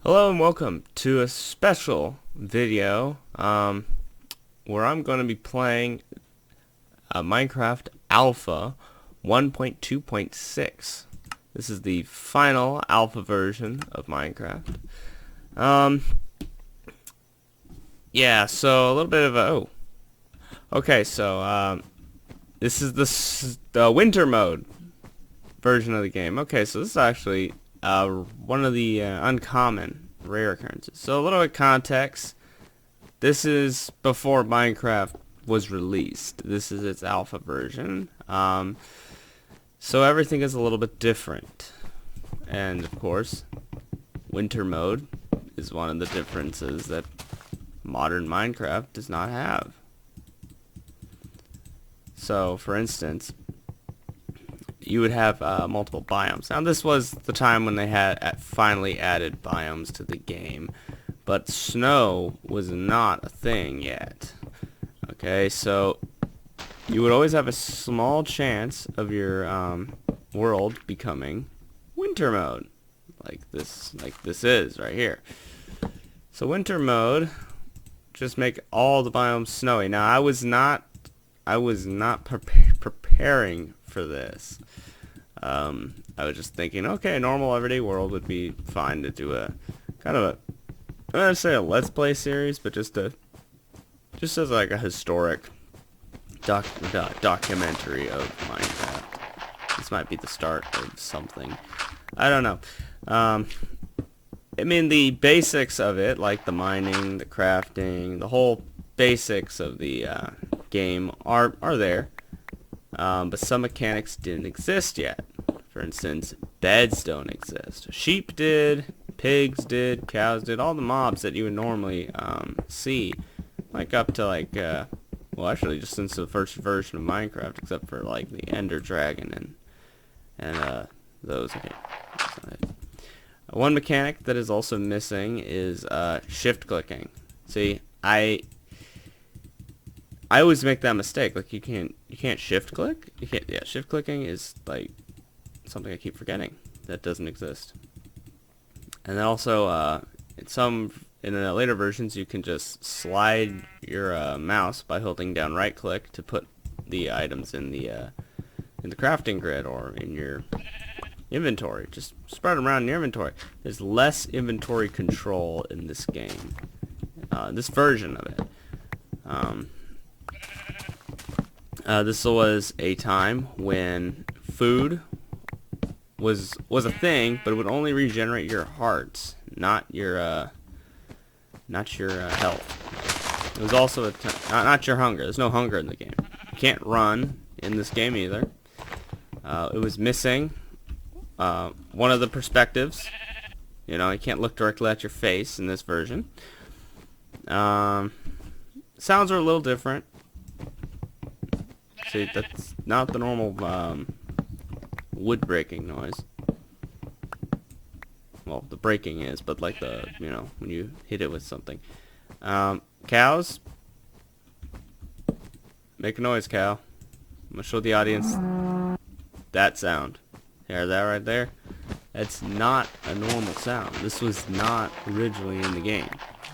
Hello and welcome to a special video where I'm going to be playing Minecraft Alpha 1.2.6. This is the final alpha version of Minecraft. Yeah, so a little bit of a... Okay, so this is the winter mode version of the game. Okay, so this is actually one of the uncommon rare occurrences. So a little bit of context. This is before Minecraft was released. This is its alpha version. So everything is a little bit different. And of course, winter mode is one of the differences that modern Minecraft does not have. So for instance, you would have multiple biomes. Now this was the time when they had finally added biomes to the game, but snow was not a thing yet. Okay, so you would always have a small chance of your world becoming winter mode, like this is right here. So winter mode, just make all the biomes snowy. Now I was not preparing for this. I was just thinking, okay, a normal everyday world would be fine to do a kind of a, I'm not gonna say a let's play series, but just as like a historic documentary of Minecraft. This might be the start of something. I don't know. I mean, the basics of it, like the mining, the crafting, the whole basics of the game are there. But some mechanics didn't exist yet. For instance, beds don't exist. Sheep did, pigs did, cows did, all the mobs that you would normally see, like up to like, well, actually just since the first version of Minecraft, except for like the Ender Dragon and those. Okay. One mechanic that is also missing is shift clicking. See, I always make that mistake. Like you can't shift click. You can't. Yeah, shift clicking is like something I keep forgetting that doesn't exist. And then also in the later versions you can just slide your mouse by holding down right click to put the items in the crafting grid or in your inventory. Just spread them around in your inventory. There's less inventory control in this game. This version of it. This was a time when food was a thing, but it would only regenerate your hearts, not your health. It was also not your hunger. There's no hunger in the game. You can't run in this game either. It was missing one of the perspectives. You know, you can't look directly at your face in this version. Sounds are a little different. See, that's not the normal wood breaking noise. Well, the breaking is, but like the, you know, when you hit it with something. Cows, make a noise, cow. I'm gonna show the audience that sound. Hear that right there? That's not a normal sound. This was not originally in the game.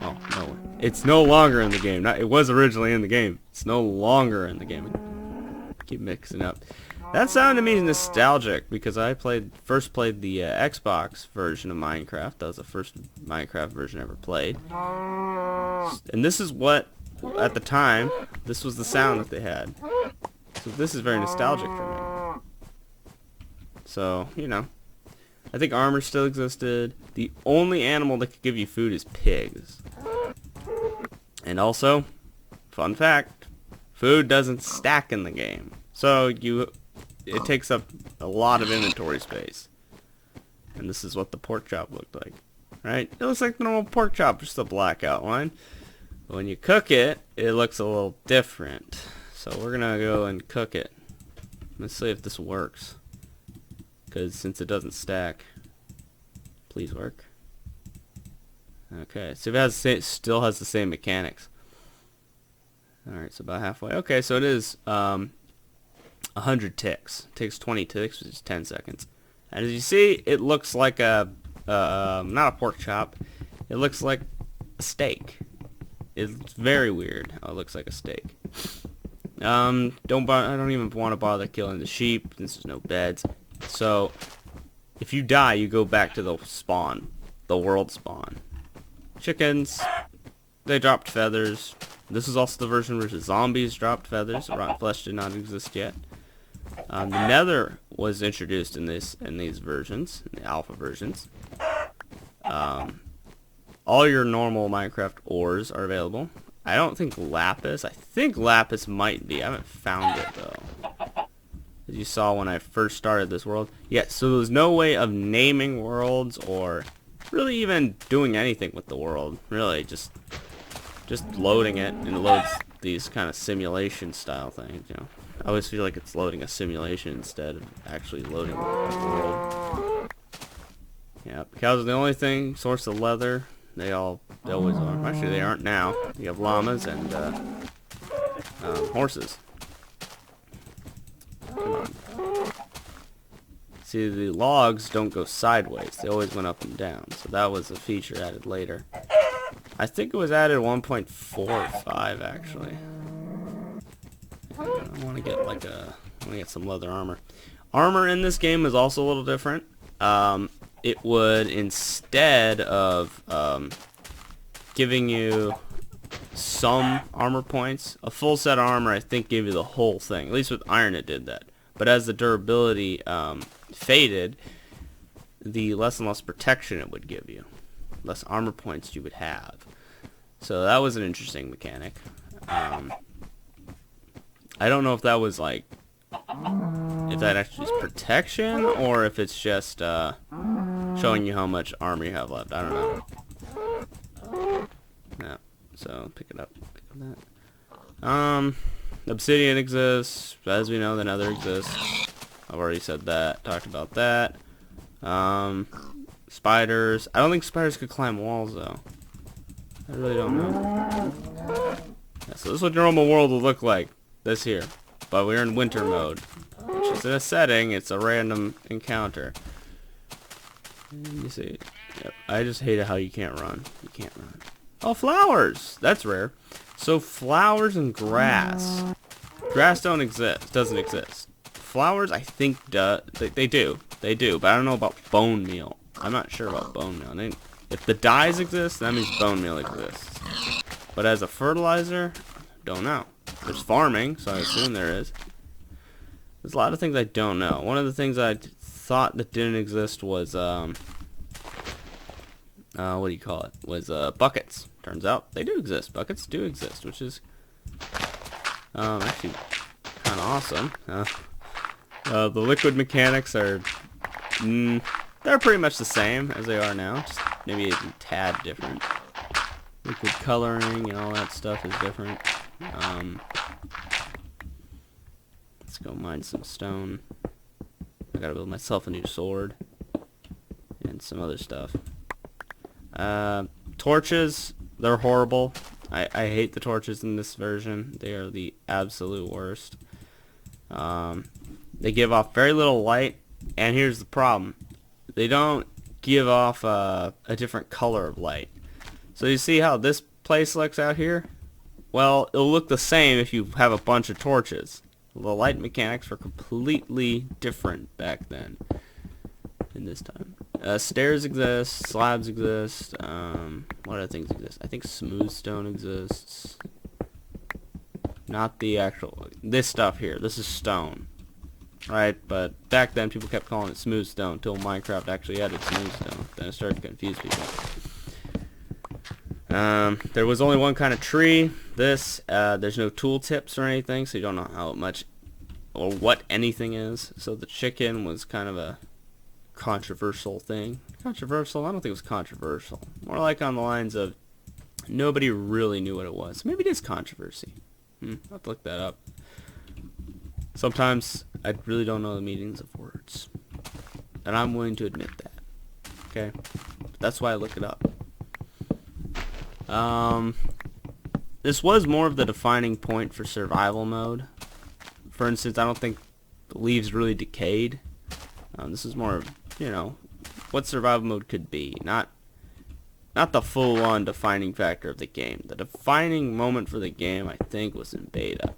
Oh no, it's no longer in the game. It was originally in the game. It's no longer in the game. Keep mixing up. That sound to me is nostalgic because I first played the Xbox version of Minecraft. That was the first Minecraft version I ever played. And this is what, at the time, this was the sound that they had. So this is very nostalgic for me. So, you know, I think armor still existed. The only animal that could give you food is pigs. And also, fun fact, food doesn't stack in the game. So it takes up a lot of inventory space. And this is what the pork chop looked like. Right? It looks like the normal pork chop, just a black outline. But when you cook it, it looks a little different. So we're gonna go and cook it. Let's see if this works. Because since it doesn't stack, please work. Okay, so it still has the same mechanics. Alright, so about halfway. Okay, so it is 100 ticks. It takes 20 ticks, which is 10 seconds. And as you see, it looks like not a pork chop. It looks like a steak. It's very weird how it looks like a steak. I don't even want to bother killing the sheep. This is no beds. So, if you die, you go back to the spawn. The world spawn. Chickens, they dropped feathers. This is also the version where the zombies dropped feathers. Rotten flesh did not exist yet. The nether was introduced in these versions, in the alpha versions. All your normal Minecraft ores are available. I don't think lapis. I think lapis might be. I haven't found it though. As you saw when I first started this world. Yeah, so there was no way of naming worlds or really even doing anything with the world. Really, just loading it, and it loads these kind of simulation style things, you know. I always feel like it's loading a simulation instead of actually loading the world. Yeah, cows are the only thing, source of leather. They always are. Actually, they aren't now. You have llamas and horses. Come on. See, the logs don't go sideways. They always went up and down. So that was a feature added later. I think it was added 1.45 actually. I want to get some leather armor. Armor in this game is also a little different. It would, instead of giving you some armor points, a full set of armor I think gave you the whole thing. At least with iron it did that. But as the durability faded, the less and less protection it would give you. Less armor points you would have. So that was an interesting mechanic. I don't know if that was like, if that actually is protection or if it's just showing you how much armor you have left. I don't know. Yeah, so pick it up. Pick up that. Obsidian exists. As we know, the nether exists. I've already said that. Talked about that. Spiders. I don't think spiders could climb walls though. I really don't know. Yeah, so this is what your normal world will look like. This here. But we're in winter mode. Which is in a setting, it's a random encounter. And you see. Yep. I just hate it how you can't run. You can't run. Oh, flowers! That's rare. So flowers and grass. Grass doesn't exist. Flowers, I think, they do. They do, but I don't know about bone meal. I'm not sure about bone meal. If the dyes exist, that means bone meal exists. But as a fertilizer, don't know. There's farming, so I assume there is. There's a lot of things I don't know. One of the things I thought that didn't exist was, what do you call it? Was buckets. Turns out they do exist. Buckets do exist, which is actually kind of awesome. The liquid mechanics are, they're pretty much the same as they are now, just maybe a tad different. Liquid coloring and all that stuff is different. Let's go mine some stone. I gotta build myself a new sword and some other stuff. Torches, they're horrible. I hate the torches in this version. They are the absolute worst. They give off very little light, and here's the problem. They don't give off a different color of light. So you see how this place looks out here? Well, it'll look the same if you have a bunch of torches. The light mechanics were completely different back then in this time. Stairs exist, slabs exist, what other things exist? I think smooth stone exists. Not the actual, this stuff here, this is stone. Right, but back then people kept calling it smooth stone until Minecraft actually added smooth stone. Then it started to confuse people. There was only one kind of tree. There's no tool tips or anything, so you don't know how much or what anything is. So the chicken was kind of a controversial thing. Controversial? I don't think it was controversial. More like on the lines of nobody really knew what it was. Maybe it is controversy. I'll have to look that up. Sometimes I really don't know the meanings of words. And I'm willing to admit that. Okay? That's why I look it up. This was more of the defining point for survival mode. For instance, I don't think the leaves really decayed. This is more of, you know, what survival mode could be. Not not the full-on defining factor of the game. The defining moment for the game, I think, was in beta.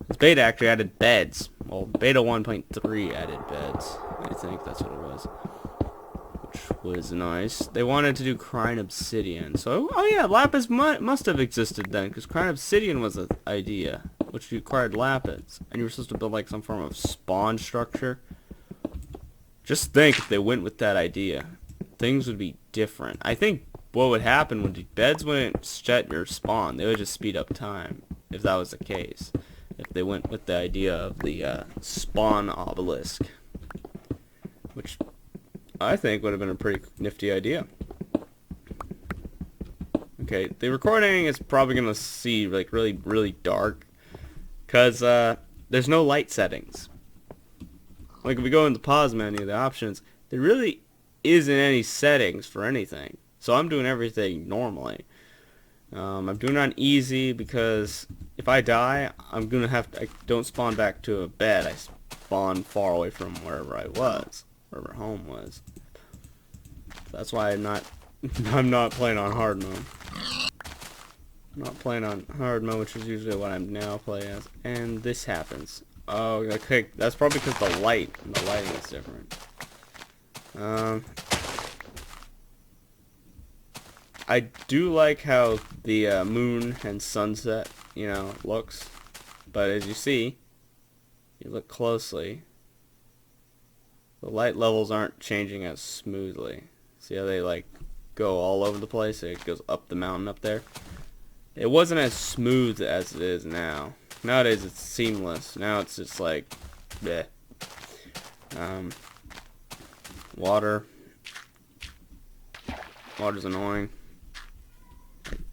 This beta actually added beds. Well, beta 1.3 added beds. I think that's what it was. Which was nice. They wanted to do Crying Obsidian. So, oh yeah, Lapis must have existed then, because Crying Obsidian was an idea, which required Lapis. And you were supposed to build like some form of spawn structure. Just think if they went with that idea. Things would be different. I think what would happen would be beds wouldn't set your spawn. They would just speed up time, if that was the case. If they went with the idea of the spawn obelisk. Which I think would have been a pretty nifty idea. Okay, the recording is probably going to see like really dark. Because there's no light settings. Like if we go into the pause menu, the options, there really isn't any settings for anything. So I'm doing everything normally. I'm doing it on easy because if I die, I'm gonna have to. I don't spawn back to a bed. I spawn far away from wherever I was, wherever home was. That's why I'm not playing on hard mode. I'm not playing on hard mode, which is usually what I'm now playing as. And this happens. Oh, okay. That's probably because the lighting is different. I do like how the moon and sunset, looks. But as you see, you look closely, the light levels aren't changing as smoothly. See how they like go all over the place? It goes up the mountain up there. It wasn't as smooth as it is now. Nowadays it's seamless. Now it's just like, bleh. Water's annoying.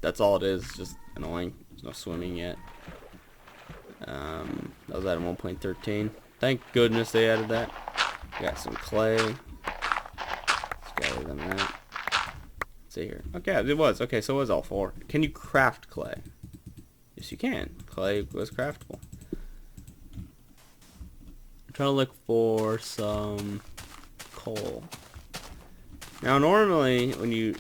That's all it is, just annoying. There's no swimming yet. That was at 1.13. Thank goodness they added that. Got some clay. Let's gather them out. Let's see here. Okay, it was. Okay, so it was all four. Can you craft clay? Yes, you can. Clay was craftable. I'm trying to look for some coal. Now, normally, when you,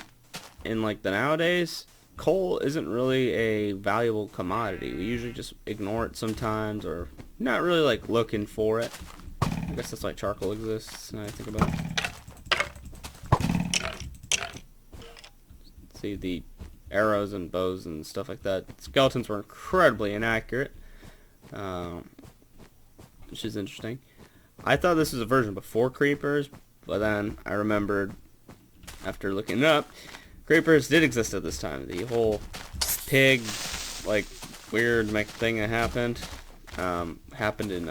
in like the nowadays, coal isn't really a valuable commodity. We usually just ignore it sometimes, or not really like looking for it. I guess that's why charcoal exists, now I think about it. See, the arrows and bows and stuff like that. Skeletons were incredibly inaccurate, which is interesting. I thought this was a version before creepers, but then I remembered after looking it up, creepers did exist at this time. The whole pig, like, weird thing that happened in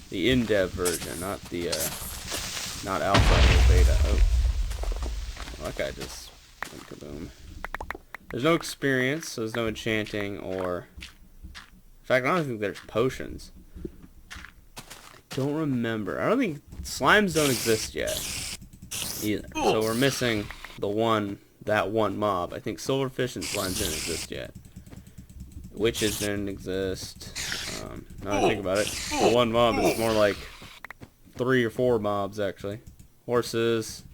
the in-dev version, not the not alpha or beta. Oh, that guy just went kaboom. There's no experience, so there's no enchanting or, in fact, I don't think there's potions. I don't remember. I don't think slimes don't exist yet either. So we're missing that one mob. I think silverfish and slimes didn't exist yet. Witches didn't exist. Now that I think about it, the one mob is more like 3 or 4 mobs actually. Horses,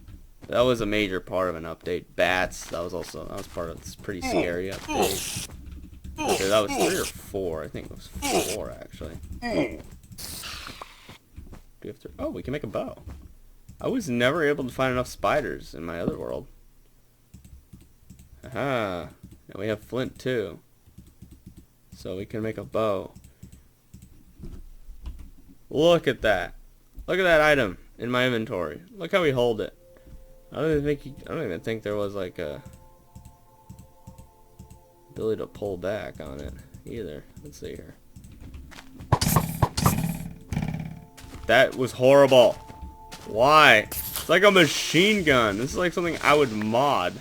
that was a major part of an update. Bats, that was part of this pretty scary update. Okay, that was 3 or 4. I think it was 4 actually. Do we have to? Oh, we can make a bow. I was never able to find enough spiders in my other world. Aha. And we have flint too. So we can make a bow. Look at that. Look at that item in my inventory. Look how we hold it. I don't even think there was like a ability to pull back on it either. Let's see here. That was horrible. Why? It's like a machine gun. This is like something I would mod.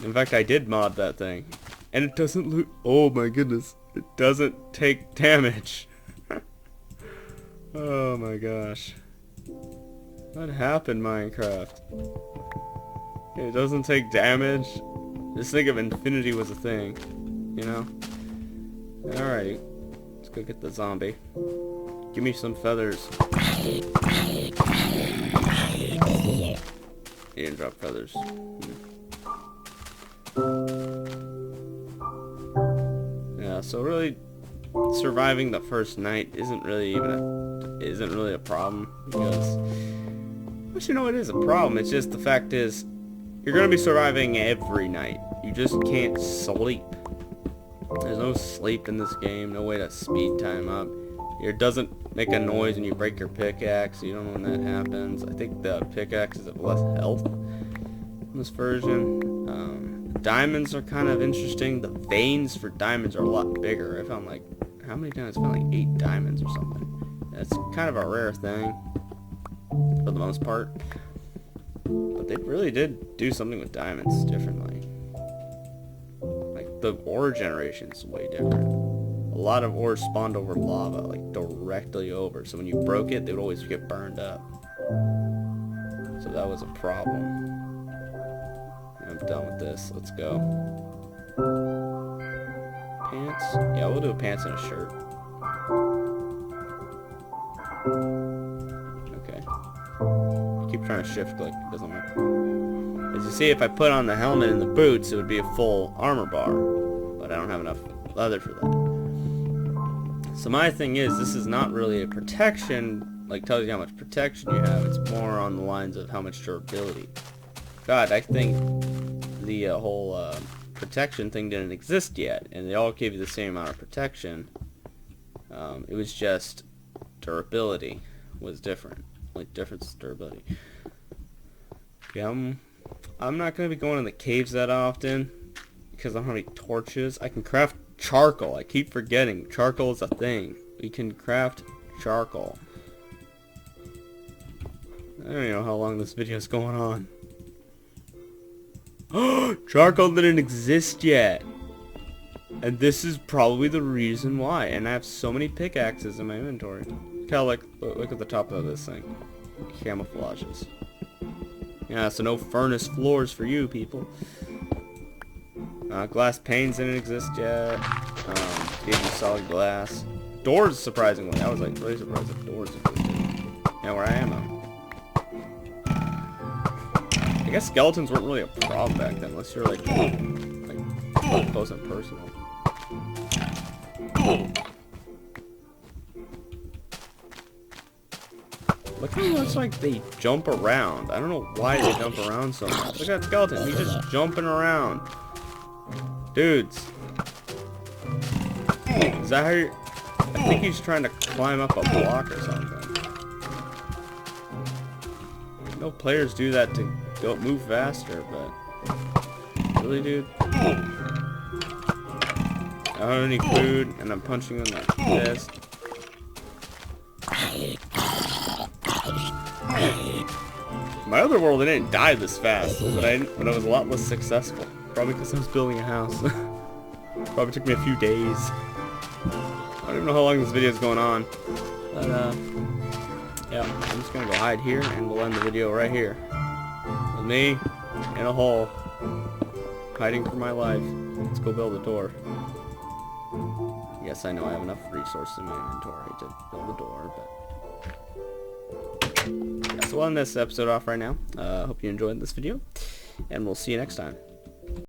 In fact, I did mod that thing. And it doesn't look... Oh my goodness. It doesn't take damage. Oh my gosh. What happened, Minecraft? It doesn't take damage? Just think if infinity was a thing. You know? Alrighty. Let's go get the zombie. Give me some feathers. He didn't drop feathers. Yeah, so really surviving the first night isn't really a problem, because but you know, it is a problem. It's just the fact is you're gonna be surviving every night. You just can't sleep. There's no sleep in this game, no way to speed time up. It doesn't make a noise when you break your pickaxe. You don't know when that happens. I think the pickaxes have less health in this version. Diamonds are kind of interesting. The veins for diamonds are a lot bigger. I found like, how many diamonds? I found like 8 diamonds or something. That's kind of a rare thing for the most part. But they really did do something with diamonds differently. Like the ore generation's way different. A lot of ores spawned over lava, like directly over. So when you broke it, they would always get burned up. So that was a problem. I'm done with this. Let's go. Pants? Yeah, we'll do pants and a shirt. Okay. I keep trying to shift click. It doesn't work. As you see, if I put on the helmet and the boots, it would be a full armor bar. But I don't have enough leather for that. So my thing is, this is not really a protection, like tells you how much protection you have. It's more on the lines of how much durability. God, I think the whole protection thing didn't exist yet, and they all gave you the same amount of protection. It was just durability was different, like difference durability. Yeah, I'm not gonna be going in the caves that often because I don't have any torches. I can craft charcoal. I keep forgetting charcoal is a thing. We can craft charcoal. I don't even know how long this video is going on. Charcoal didn't exist yet, and this is probably the reason why. And I have so many pickaxes in my inventory. Look at the top of this thing. Camouflages. Yeah, so no furnace floors for you people. Glass panes didn't exist yet. Gave you solid glass. Doors, surprisingly. I was like really surprised that doors existed. Yeah, where I am now. I guess skeletons weren't really a problem back then, unless you're like close and personal. Look how much like they jump around. I don't know why they jump around so much. Look at that skeleton. He's just jumping around. Dudes. Is that how you're... I think he's trying to climb up a block or something. No players do that to go move faster, but... Really, dude? I don't have any food, and I'm punching him like this. My other world, I didn't die this fast, but I was a lot less successful. Probably because I was building a house. Probably took me a few days. I don't even know how long this video is going on. But, yeah, I'm just gonna go hide here, and we'll end the video right here. With me, in a hole, hiding for my life. Let's go build a door. Yes, I know I have enough resources in my inventory to build a door, but... Yeah, so we'll end this episode off right now. Hope you enjoyed this video, and we'll see you next time.